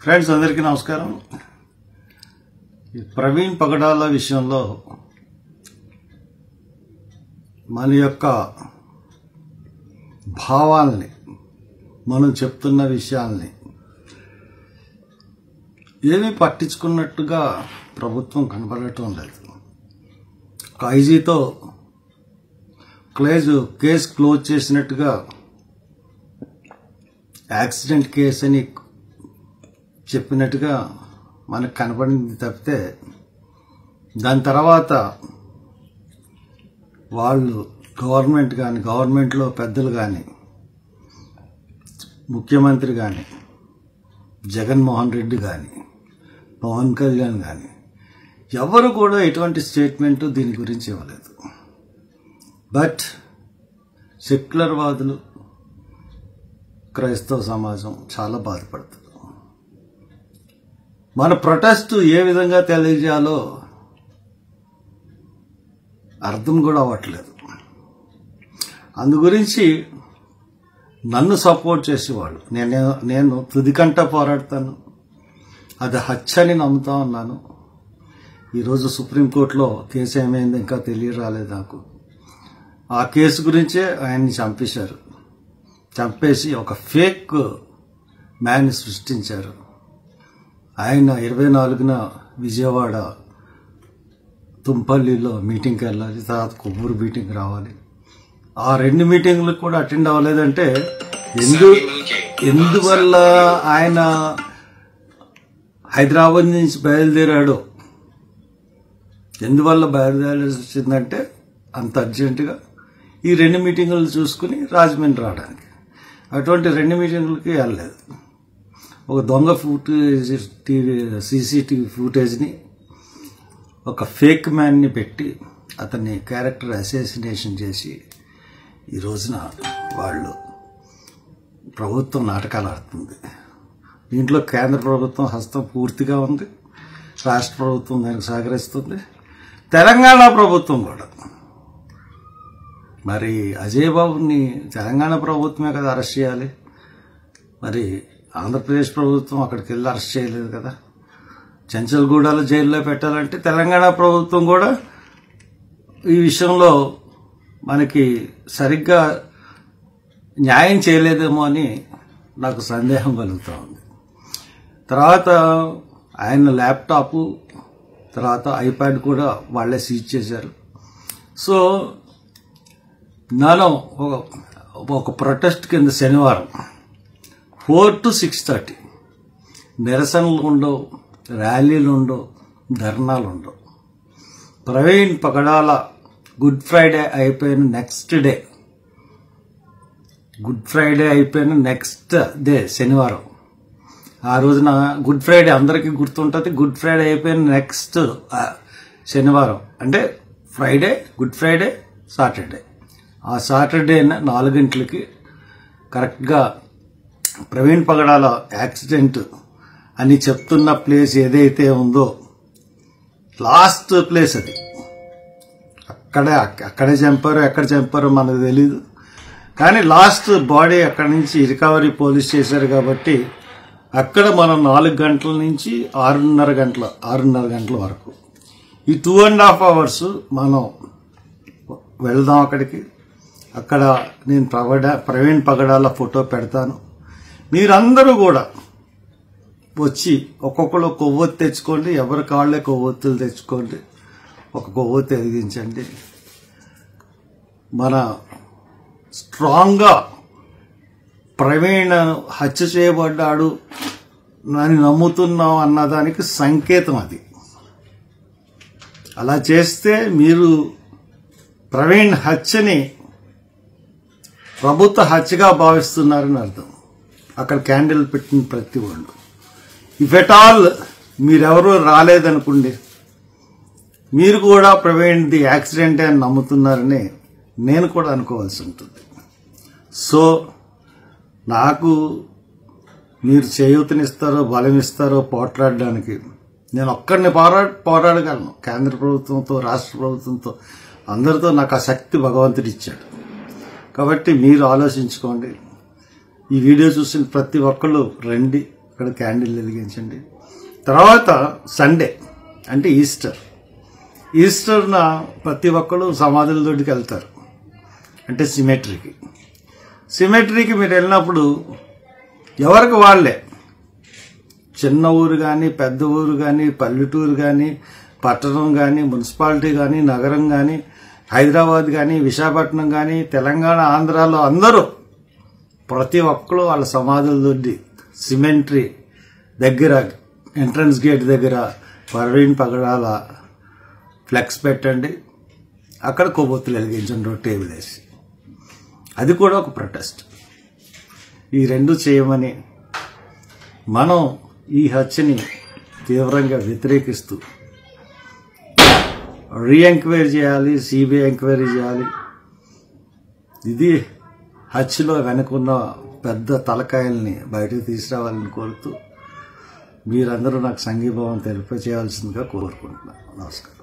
Friends అందరికీ నమస్కారం. ప్రవీణ్ పగడాల విషయంలో మన యొక్క భావాల్ని మనం చెప్తున్న విషయాల్ని ఏమీ పట్టించుకున్నట్టుగా ప్రభుత్వం కనబడటం లేదు. ఐజీతో కేసు క్లోజ్ చేసినట్టుగా యాక్సిడెంట్ కేసు అని చెప్పినట్టుగా మనకు కనపడింది తప్పితే దాని తర్వాత వాళ్ళు గవర్నమెంట్లో పెద్దలు కానీ ముఖ్యమంత్రి కానీ జగన్మోహన్ రెడ్డి కానీ పవన్ కళ్యాణ్ కానీ ఎవరు కూడా ఎటువంటి స్టేట్మెంటు దీని గురించి ఇవ్వలేదు. బట్ సెక్యులర్ వాదులు క్రైస్తవ సమాజం చాలా బాధపడుతుంది. మన ప్రొటెస్ట్ ఏ విధంగా తెలియజేయాలో అర్థం కూడా అవ్వట్లేదు. అందు గురించి నన్ను సపోర్ట్ చేసేవాళ్ళు నేను తుదికంట పోరాడతాను, అది హత్య అని నమ్ముతా ఉన్నాను. ఈరోజు సుప్రీంకోర్టులో కేసు ఏమైంది ఇంకా తెలియరాలేదు నాకు. ఆ కేసు గురించే ఆయన్ని చంపేసి ఒక ఫేక్ మ్యాన్ సృష్టించారు. ఆయన 24న విజయవాడ తుంపల్లిలో మీటింగ్కి వెళ్ళాలి, తర్వాత కొవ్వూరు మీటింగ్ రావాలి. ఆ 2 మీటింగ్లకు కూడా అటెండ్ అవ్వలేదంటే ఎందువల్ల ఆయన హైదరాబాద్ నుంచి బయలుదేరాడో, ఎందువల్ల బయలుదేరాల్సి వచ్చిందంటే అంత అర్జెంటుగా ఈ 2 మీటింగులు చూసుకుని రాజమండ్రి రావడానికి. అటువంటి 2 మీటింగులకి వెళ్ళలేదు. ఒక దొంగ సీసీటీవీ ఫుటేజ్ని ఒక ఫేక్ మ్యాన్ని పెట్టి అతన్ని క్యారెక్టర్ అసాసినేషన్ చేసి ఈ రోజున వాళ్ళు ప్రభుత్వం నాటకాలు ఆడుతుంది. దీంట్లో కేంద్ర ప్రభుత్వం హస్తం పూర్తిగా ఉంది, రాష్ట్ర ప్రభుత్వం దానికి సహకరిస్తుంది, తెలంగాణ ప్రభుత్వం కూడా. మరి అజయ్ బాబుని తెలంగాణ ప్రభుత్వమే కదా అరెస్ట్ చేయాలి, మరి ఆంధ్రప్రదేశ్ ప్రభుత్వం అక్కడికి వెళ్ళి అరెస్ట్ చేయలేదు కదా. చెంచల్గూడలో జైల్లో పెట్టాలంటే తెలంగాణ ప్రభుత్వం కూడా ఈ విషయంలో మనకి సరిగ్గా న్యాయం చేయలేదేమో అని నాకు సందేహం కలుగుతూ ఉంది. తర్వాత ఆయన ల్యాప్టాపు తర్వాత ఐప్యాడ్ కూడా వాళ్ళే సీజ్ చేశారు. సో నేను ఒక ప్రొటెస్ట్ కింద శనివారం 4 to 6:30 నిరసనలు ఉండవు, ర్యాలీలు ఉండవు, ధర్నాలు ఉండవు. ప్రవీణ్ పగడాల గుడ్ ఫ్రైడే అయిపోయిన నెక్స్ట్ డే శనివారం. ఆ రోజున గుడ్ ఫ్రైడే అందరికీ గుర్తుంటుంది. గుడ్ ఫ్రైడే అయిపోయిన నెక్స్ట్ శనివారం అంటే గుడ్ ఫ్రైడే సాటర్డే. ఆ సాటర్డే 4 గంటలకి కరెక్ట్గా ప్రవీణ్ పగడాల యాక్సిడెంట్ అని చెప్తున్న ప్లేస్ ఏదైతే ఉందో లాస్ట్ ప్లేస్ అది. అక్కడే చంపారో ఎక్కడ చంపారో మనకు తెలీదు, కానీ లాస్ట్ బాడీ అక్కడి నుంచి రికవరీ పోలీస్ చేశారు కాబట్టి అక్కడ మనం 4 గంటల నుంచి 6:30 గంటల వరకు ఈ 2.5 hours మనం వెళ్దాం అక్కడికి. అక్కడ నేను ప్రవీణ్ పగడాల ఫోటో పెడతాను. మీరందరూ కూడా వచ్చి ఒక్కొక్కరు కొవ్వొత్తి తెచ్చుకోండి, ఎవరి కాళ్ళే కొవ్వొత్తులు తెచ్చుకోండి, ఒక కొవ్వొత్తి ఎదిగించండి. మన స్ట్రాంగ్గా ప్రవీణ్ హత్య చేయబడ్డాడు అని నమ్ముతున్నాం అన్నదానికి సంకేతం అది. అలా చేస్తే మీరు ప్రవీణ్ హత్యని ప్రభుత్వ హత్యగా భావిస్తున్నారని అర్థం. అక్కడ క్యాండిల్ పెట్టిన ప్రతి వాళ్ళు ఇఫ్ ఎట్ ఆల్ మీరెవరూ రాలేదనుకోండి, మీరు కూడా ప్రవీణ్ది యాక్సిడెంటే అని నమ్ముతున్నారని నేను కూడా అనుకోవాల్సి ఉంటుంది. సో నాకు మీరు చేయూతనిస్తారో బలం ఇస్తారో పోట్లాడడానికి నేను ఒక్కడిని పోరాడగలను. కేంద్ర ప్రభుత్వంతో రాష్ట్ర ప్రభుత్వంతో అందరితో నాకు ఆ శక్తి భగవంతుడు ఇచ్చాడు. కాబట్టి మీరు ఆలోచించుకోండి. ఈ వీడియో చూసిన ప్రతి ఒక్కళ్ళు రండి, అక్కడ క్యాండిల్ వెలిగించండి. తర్వాత సండే అంటే ఈస్టర్న ప్రతి ఒక్కరు సమాధుల దొడ్డికి వెళ్తారు, అంటే సిమెట్రీకి మీరు వెళ్ళినప్పుడు ఎవరికి వాళ్ళే, చిన్న ఊరు కానీ పెద్ద ఊరు కానీ పల్లెటూరు కానీ పట్టణం కానీ మున్సిపాలిటీ కానీ నగరం కానీ హైదరాబాద్ కానీ విశాఖపట్నం కానీ తెలంగాణ ఆంధ్రాలో అందరూ ప్రతి ఒక్కరు వాళ్ళ సమాధుల దొడ్డి సిమెంట్రీ దగ్గర ఎంట్రన్స్ గేట్ దగ్గర పర్వీన్ పగడాల ఫ్లెక్స్ పెట్టండి, అక్కడ కొవ్వొత్తులు వెలిగించండి టేబుల్ వేసి. అది కూడా ఒక ప్రొటెస్ట్. ఈ రెండు చేయమని మనం ఈ హత్యని తీవ్రంగా వ్యతిరేకిస్తూ రీఎంక్వైరీ చేయాలి, సిబిఐ ఎంక్వైరీ చేయాలి. ఇది హత్యలో వెనుకున్న పెద్ద తలకాయల్ని బయటకు తీసుకురావాలని కోరుతూ మీరందరూ నాకు సంఘీభావం తెలియచేయాల్సిందిగా కోరుకుంటున్నాను. నమస్కారం.